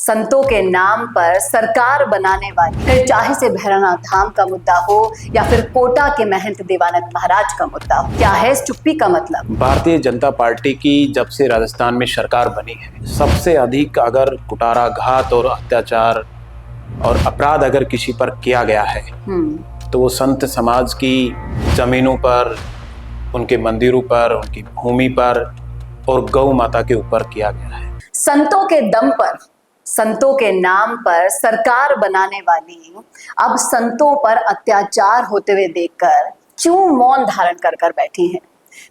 संतों के नाम पर सरकार बनाने वाली, फिर चाहे से भैरवनाथ धाम का मुद्दा हो या फिर कोटा के महंत देवानंद महाराज का मुद्दा हो, क्या है इस चुप्पी का मतलब? भारतीय जनता पार्टी की जब से राजस्थान में सरकार बनी है, सबसे अधिक अगर कुटाराघात और अत्याचार और अपराध अगर किसी पर किया गया है तो वो संत समाज की जमीनों पर, उनके मंदिरों पर, उनकी भूमि पर और गौ माता के ऊपर किया गया है। संतों के दम पर, संतों के नाम पर सरकार बनाने वाली अब संतों पर अत्याचार होते हुए देखकर क्यों मौन धारण कर कर बैठी हैं?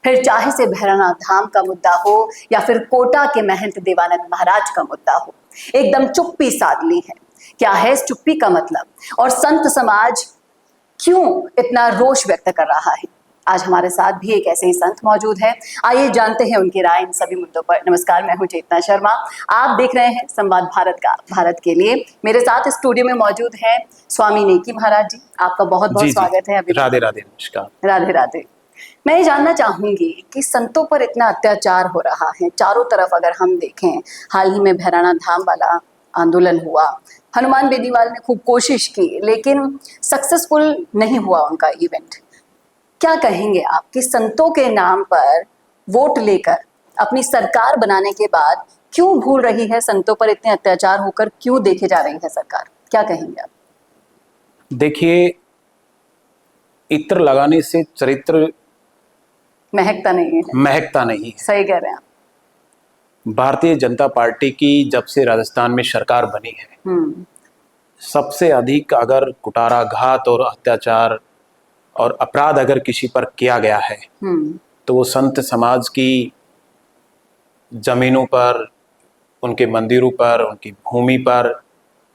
फिर चाहे से भैरवनाथ धाम का मुद्दा हो या फिर कोटा के महंत देवानंद महाराज का मुद्दा हो, एकदम चुप्पी साध ली है। क्या है इस चुप्पी का मतलब? और संत समाज क्यों इतना रोष व्यक्त कर रहा है? आज हमारे साथ भी एक ऐसे ही संत मौजूद है, आइए जानते हैं उनकी राय इन सभी मुद्दों पर। नमस्कार, मैं हूं चेतना शर्मा, आप देख रहे हैं संवाद भारत का, भारत के लिए। मेरे साथ स्टूडियो में मौजूद हैं स्वामी नेकी महाराज जी, आपका बहुत बहुत स्वागत है। राधे राधे, नमस्कार। राधे राधे। मैं ये जानना चाहूंगी कि संतों पर इतना अत्याचार हो रहा है चारों तरफ, अगर हम देखें, हाल ही में भैरवनाथ धाम वाला आंदोलन हुआ, हनुमान बेनीवाल ने खूब कोशिश की लेकिन सक्सेसफुल नहीं हुआ उनका इवेंट। क्या कहेंगे आप कि संतों के नाम पर वोट लेकर अपनी सरकार बनाने के बाद क्यों भूल रही है, संतों पर इतने अत्याचार होकर क्यों देखे जा रही है सरकार? क्या कहेंगे आप? देखिए, इत्र लगाने से चरित्र महकता नहीं है। महकता नहीं है। सही कह रहे हैं आप। भारतीय जनता पार्टी की जब से राजस्थान में सरकार बनी है, सबसे अधिक अगर कुटाराघात और अत्याचार और अपराध अगर किसी पर किया गया है तो वो संत समाज की जमीनों पर, उनके मंदिरों पर, उनकी भूमि पर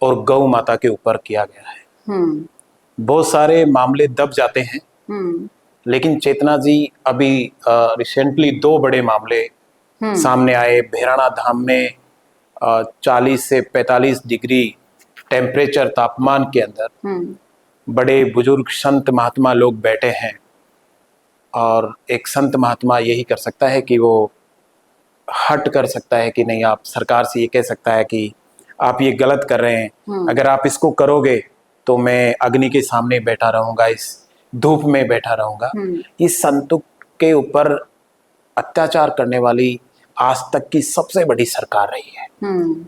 और गौ माता के ऊपर किया गया है। बहुत सारे मामले दब जाते हैं, लेकिन चेतना जी, अभी रिसेंटली दो बड़े मामले सामने आए। भैरवनाथ धाम में 40 से 45 डिग्री टेम्परेचर तापमान के अंदर बड़े बुजुर्ग संत महात्मा लोग बैठे हैं, और एक संत महात्मा यही कर सकता है कि वो हट कर सकता है कि नहीं, आप सरकार से ये कह सकता है कि आप ये गलत कर रहे हैं, अगर आप इसको करोगे तो मैं अग्नि के सामने बैठा रहूंगा, इस धूप में बैठा रहूंगा। ये संतों के ऊपर अत्याचार करने वाली आज तक की सबसे बड़ी सरकार रही है।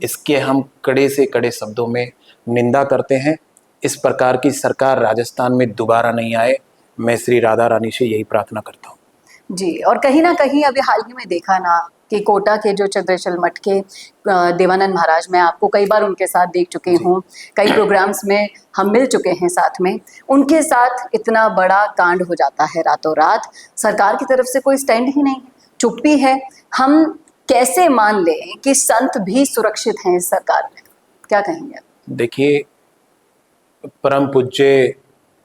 इसके हम कड़े से कड़े शब्दों में निंदा करते हैं। इस प्रकार की सरकार राजस्थान में दोबारा नहीं आए, मैं श्री राधा रानी से यही प्रार्थना करता हूँ जी। और कहीं ना कहीं अभी हाल ही में देखा ना कि कोटा के जो चंद्रेशल मठ के देवानंद महाराज, मैं आपको कई बार उनके साथ देख चुकी हूँ, कई प्रोग्राम्स में हम मिल चुके हैं साथ में, उनके साथ इतना बड़ा कांड हो जाता है रातों रात, सरकार की तरफ से कोई स्टैंड ही नहीं, चुप्पी है। हम कैसे मान लें कि संत भी सुरक्षित हैं इस सरकार में? क्या कहेंगे? देखिए, परम पूज्य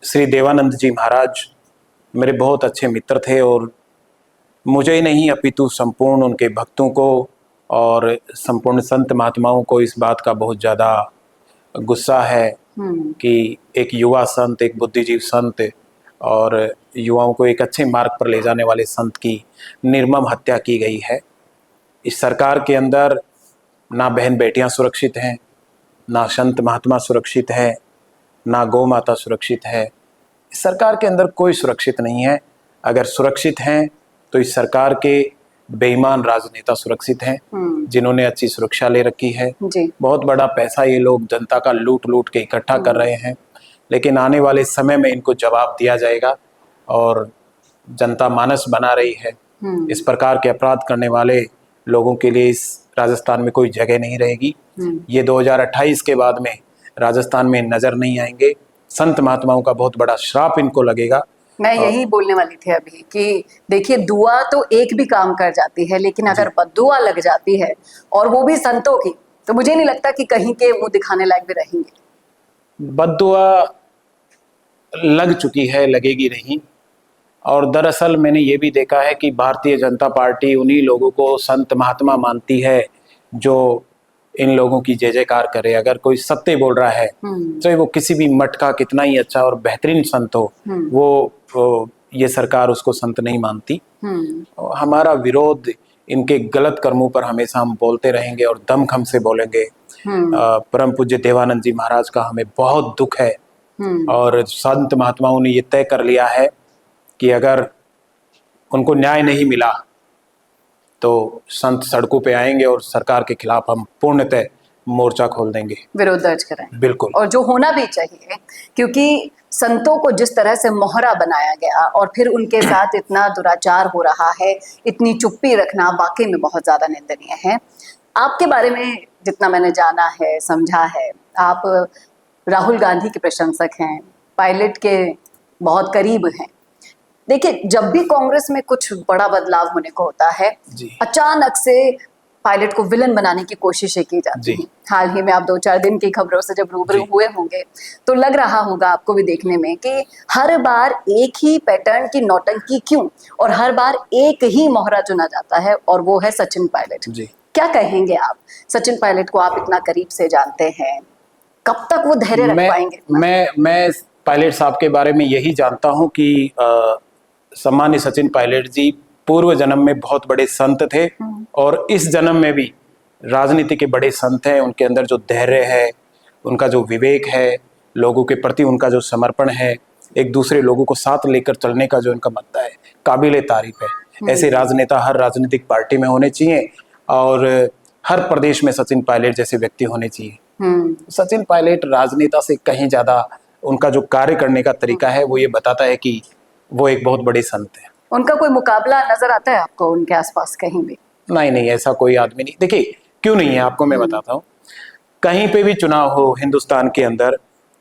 श्री देवानंद जी महाराज मेरे बहुत अच्छे मित्र थे, और मुझे ही नहीं अपितु संपूर्ण उनके भक्तों को और संपूर्ण संत महात्माओं को इस बात का बहुत ज़्यादा गुस्सा है कि एक युवा संत, एक बुद्धिजीव संत और युवाओं को एक अच्छे मार्ग पर ले जाने वाले संत की निर्मम हत्या की गई है। इस सरकार के अंदर ना बहन बेटियां सुरक्षित हैं, ना संत महात्मा सुरक्षित है, ना गौ माता सुरक्षित है। इस सरकार के अंदर कोई सुरक्षित नहीं है। अगर सुरक्षित हैं तो इस सरकार के बेईमान राजनेता सुरक्षित हैं, जिन्होंने अच्छी सुरक्षा ले रखी है। बहुत बड़ा पैसा ये लोग जनता का लूट लूट के इकट्ठा कर रहे हैं, लेकिन आने वाले समय में इनको जवाब दिया जाएगा, और जनता मानस बना रही है। इस प्रकार के अपराध करने वाले लोगों के लिए इस राजस्थान में कोई जगह नहीं रहेगी। ये 2028 के बाद में राजस्थान में नजर नहीं आएंगे। संत महात्माओं का बहुत बड़ा श्राप इनको लगेगा। मैं यही बोलने वाली थी अभी कि देखिए, दुआ तो एक भी काम कर जाती है, लेकिन अगर बद्दुआ लग जाती है और वो भी संतों की, तो मुझे नहीं लगता कि कहीं के मुंह दिखाने लायक भी रहेंगे। बद्दुआ लग चुकी है, लगेगी नहीं। और दरअसल मैंने ये भी देखा है कि भारतीय जनता पार्टी उन्हीं लोगों को संत महात्मा मानती है जो इन लोगों की जय जयकार करे। अगर कोई सत्य बोल रहा है, चाहे वो किसी भी मठ का कितना ही अच्छा और बेहतरीन संत हो, वो ये सरकार उसको संत नहीं मानती। हमारा विरोध इनके गलत कर्मों पर हमेशा हम बोलते रहेंगे और दमखम से बोलेंगे। परम पूज्य देवानंद जी महाराज का हमें बहुत दुख है। और संत महात्माओं ने ये तय कर लिया है कि अगर उनको न्याय नहीं मिला तो संत सड़कों पे आएंगे और सरकार के खिलाफ हम पूर्णतः मोर्चा खोल देंगे, विरोध दर्ज कराएंगे। बिल्कुल। और जो होना भी चाहिए, क्योंकि संतों को जिस तरह से मोहरा बनाया गया और फिर उनके साथ इतना दुराचार हो रहा है, इतनी चुप्पी रखना वाकई में बहुत ज्यादा निंदनीय है। आपके बारे में जितना मैंने जाना है, समझा है, आप राहुल गांधी के प्रशंसक हैं, पायलट के बहुत करीब हैं। देखिए, जब भी कांग्रेस में कुछ बड़ा बदलाव होने को होता है, अचानक से पायलट को विलन बनाने की कोशिशें की जाती हैं। हाल ही में आप 2-4 दिन की खबरों से जब रूबरू हुए होंगे तो लग रहा होगा आपको भी देखने में कि हर बार एक ही पैटर्न की नौटंकी क्यों, और हर बार एक ही मोहरा चुना जाता है और वो है सचिन पायलट। क्या कहेंगे आप? सचिन पायलट को आप इतना करीब से जानते हैं, कब तक वो धैर्य रख पाएंगे? मैं पायलट साहब के बारे में यही जानता हूं कि सम्मान्य सचिन पायलट जी पूर्व जन्म में बहुत बड़े संत थे और इस जन्म में भी राजनीति के बड़े संत हैं। उनके अंदर जो धैर्य है, उनका जो विवेक है, लोगों के प्रति उनका जो समर्पण है, एक दूसरे लोगों को साथ लेकर चलने का जो उनका मद्दा है, काबिले तारीफ है। ऐसे राजनेता हर राजनीतिक पार्टी में होने चाहिए और हर प्रदेश में सचिन पायलट जैसे व्यक्ति होने चाहिए। सचिन पायलट राजनेता से कहीं ज्यादा उनका जो कार्य करने का तरीका है वो ये बताता है कि वो एक बहुत बड़े संत है। उनका कोई मुकाबला नजर आता है आपको उनके आसपास कहीं भी? नहीं, ऐसा कोई आदमी नहीं। देखिए क्यों नहीं है, आपको मैं बताता हूँ। कहीं पे भी चुनाव हो हिंदुस्तान के अंदर,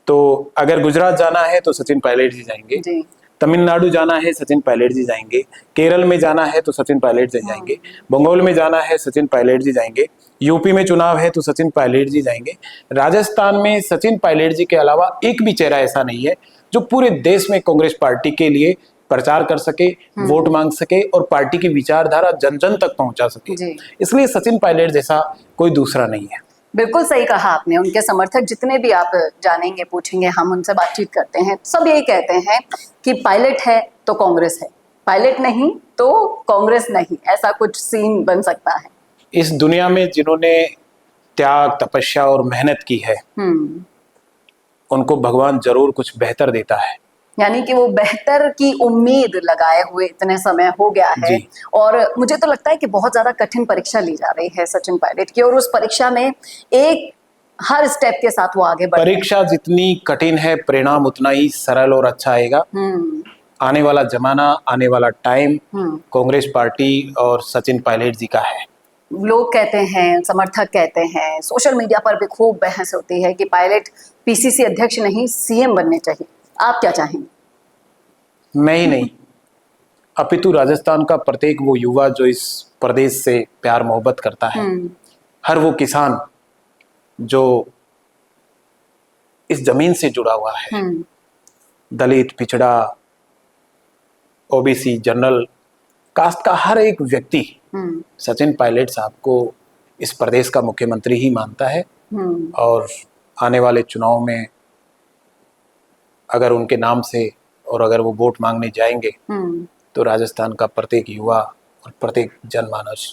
तो अगर गुजरात जाना है तो सचिन पायलट जी जाएंगे, तमिलनाडु जाना है सचिन पायलट जी जाएंगे, केरल में जाना है तो सचिन पायलट जी जाएंगे, बंगाल में जाना है सचिन पायलट जी जाएंगे, यूपी में चुनाव है तो सचिन पायलट जी जाएंगे। राजस्थान में सचिन पायलट जी के अलावा एक भी चेहरा ऐसा नहीं है जो पूरे देश में कांग्रेस पार्टी के लिए प्रचार कर सके, वोट मांग सके और पार्टी की विचारधारा जन जन तक पहुंचा सके। इसलिए सचिन पायलट जैसा कोई दूसरा नहीं है। बिल्कुल सही कहा आपने। उनके समर्थक जितने भी आप जानेंगे, पूछेंगे, हम उनसे बातचीत करते हैं, सब यही कहते हैं कि पायलट है तो कांग्रेस है, पायलट नहीं तो कांग्रेस नहीं, ऐसा कुछ सीन बन सकता है। इस दुनिया में जिन्होंने त्याग, तपस्या और मेहनत की है उनको भगवान जरूर कुछ बेहतर देता है। यानी कि वो बेहतर की उम्मीद लगाए हुए इतने समय हो गया है और मुझे तो लगता है कि बहुत ज्यादा कठिन परीक्षा ली जा रही है सचिन पायलट की, और उस परीक्षा में एक हर स्टेप के साथ वो आगे बढ़। परीक्षा जितनी कठिन है परिणाम उतना ही सरल और अच्छा आएगा। आने वाला जमाना, आने वाला टाइम कांग्रेस पार्टी और सचिन पायलट जी का है। लोग कहते हैं, समर्थक कहते हैं, सोशल मीडिया पर भी खूब बहस होती है कि पायलट पीसीसी अध्यक्ष नहीं सीएम बनने चाहिए। आप क्या चाहेंगे? मैं ही नहीं, अपितु राजस्थान का प्रत्येक वो युवा जो इस प्रदेश से प्यार मोहब्बत करता है, हर वो किसान जो इस जमीन से जुड़ा हुआ है, दलित, पिछड़ा, ओबीसी, जनरल कास्ट का हर एक व्यक्ति सचिन पायलट साहब को इस प्रदेश का मुख्यमंत्री ही मानता है। और आने वाले चुनाव में अगर उनके नाम से और अगर वो वोट मांगने जाएंगे तो राजस्थान का प्रत्येक युवा और प्रत्येक जनमानस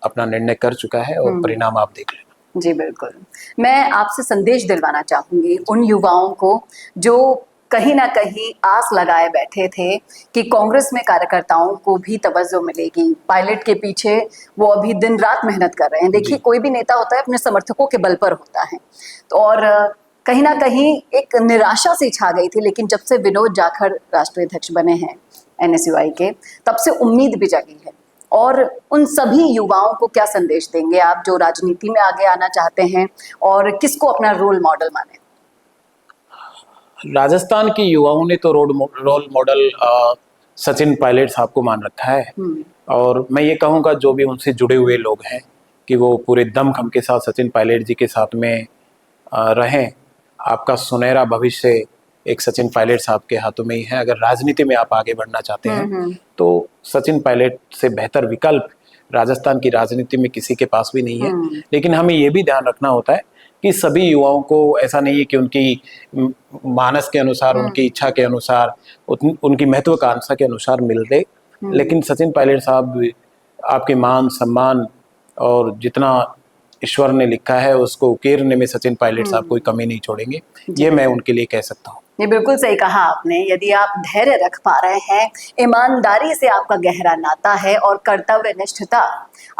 अपना निर्णय कर चुका है और परिणाम आप देख लेना। जी बिल्कुल। मैं आपसे संदेश दिलवाना चाहूंगी उन युवाओं को जो कहीं ना कहीं आस लगाए बैठे थे कि कांग्रेस में कार्यकर्ताओं को भी तवज्जो मिलेगी, पायलट के पीछे वो अभी दिन रात मेहनत कर रहे हैं। देखिए, कोई भी नेता होता है अपने समर्थकों के बल पर होता है, तो और कहीं ना कहीं एक निराशा सी छा गई थी, लेकिन जब से विनोद जाखड़ राष्ट्रीय अध्यक्ष बने हैं एनएसयूआई के, तब से उम्मीद भी जगी है। और उन सभी युवाओं को क्या संदेश देंगे आप जो राजनीति में आगे आना चाहते हैं और किसको अपना रोल मॉडल माने? राजस्थान के युवाओं ने तो रोल मॉडल सचिन पायलट साहब को मान रखा है और मैं ये कहूँगा जो भी उनसे जुड़े हुए लोग हैं कि वो पूरे दमखम के साथ सचिन पायलट जी के साथ में रहें। आपका सुनहरा भविष्य एक सचिन पायलट साहब के हाथों में ही है। अगर राजनीति में आप आगे बढ़ना चाहते हैं तो सचिन पायलट से बेहतर विकल्प राजस्थान की राजनीति में किसी के पास भी नहीं है। लेकिन हमें ये भी ध्यान रखना होता है कि सभी युवाओं को ऐसा नहीं है कि उनकी मानस के अनुसार, उनकी इच्छा के अनुसार, उनकी महत्वाकांक्षा के अनुसार मिल रहे। लेकिन सचिन पायलट साहब आपके मान सम्मान और जितना ईश्वर ने लिखा है उसको उकेरने में सचिन पायलट साहब कोई कमी नहीं छोड़ेंगे, ये मैं उनके लिए कह सकता हूँ। ये बिल्कुल सही कहा आपने। यदि आप धैर्य रख पा रहे हैं, ईमानदारी से आपका गहरा नाता है और कर्तव्य निष्ठता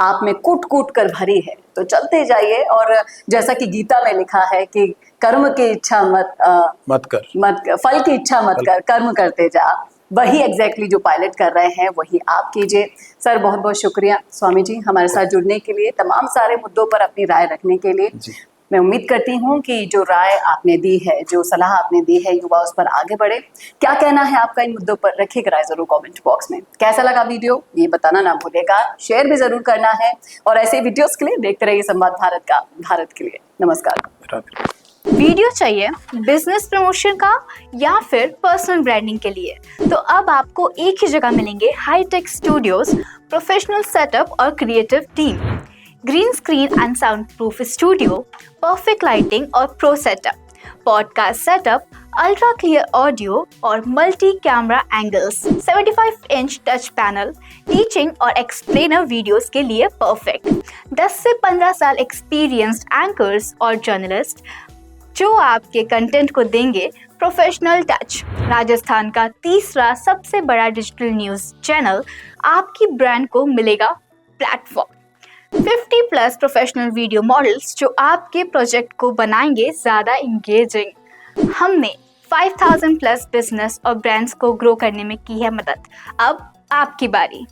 आप में कूट कूट कर भरी है, तो चलते जाइए। और जैसा कि गीता में लिखा है कि कर्म की इच्छा मत कर, फल की इच्छा मत कर, कर्म करते जा। वही एग्जैक्टली जो पायलट कर रहे हैं वही आप कीजिए। सर बहुत बहुत शुक्रिया स्वामी जी हमारे साथ जुड़ने के लिए, तमाम सारे मुद्दों पर अपनी राय रखने के लिए। मैं उम्मीद करती हूँ कि जो राय आपने दी है, जो सलाह आपने दी है, युवा उस पर आगे बढ़े। क्या कहना है आपका इन मुद्दों पर, रखिएगा राय जरूर कमेंट बॉक्स में। कैसा लगा वीडियो ये बताना ना भूलेगा, शेयर भी जरूर करना है। और ऐसे वीडियोस के लिए देखते रहिए संवाद भारत का, भारत के लिए। नमस्कार। वीडियो चाहिए बिजनेस प्रमोशन का या फिर पर्सनल ब्रांडिंग के लिए, तो अब आपको एक ही जगह मिलेंगे हाईटेक स्टूडियोज, प्रोफेशनल सेटअप और creative team, green screen and soundproof studio, perfect lighting और pro setup, podcast setup, ultra clear audio और multi camera angles, 75 inch touch panel, teaching और एक्सप्लेनर वीडियोस के लिए परफेक्ट, 10 से 15 साल experienced anchors और journalist जो आपके कंटेंट को देंगे प्रोफेशनल टच। राजस्थान का तीसरा सबसे बड़ा डिजिटल न्यूज़ चैनल आपकी ब्रांड को मिलेगा प्लेटफॉर्म। 50+ प्रोफेशनल वीडियो मॉडल्स जो आपके प्रोजेक्ट को बनाएंगे ज़्यादा इंगेजिंग। हमने 5000+ बिजनेस और ब्रांड्स को ग्रो करने में की है मदद। अब आपकी बारी।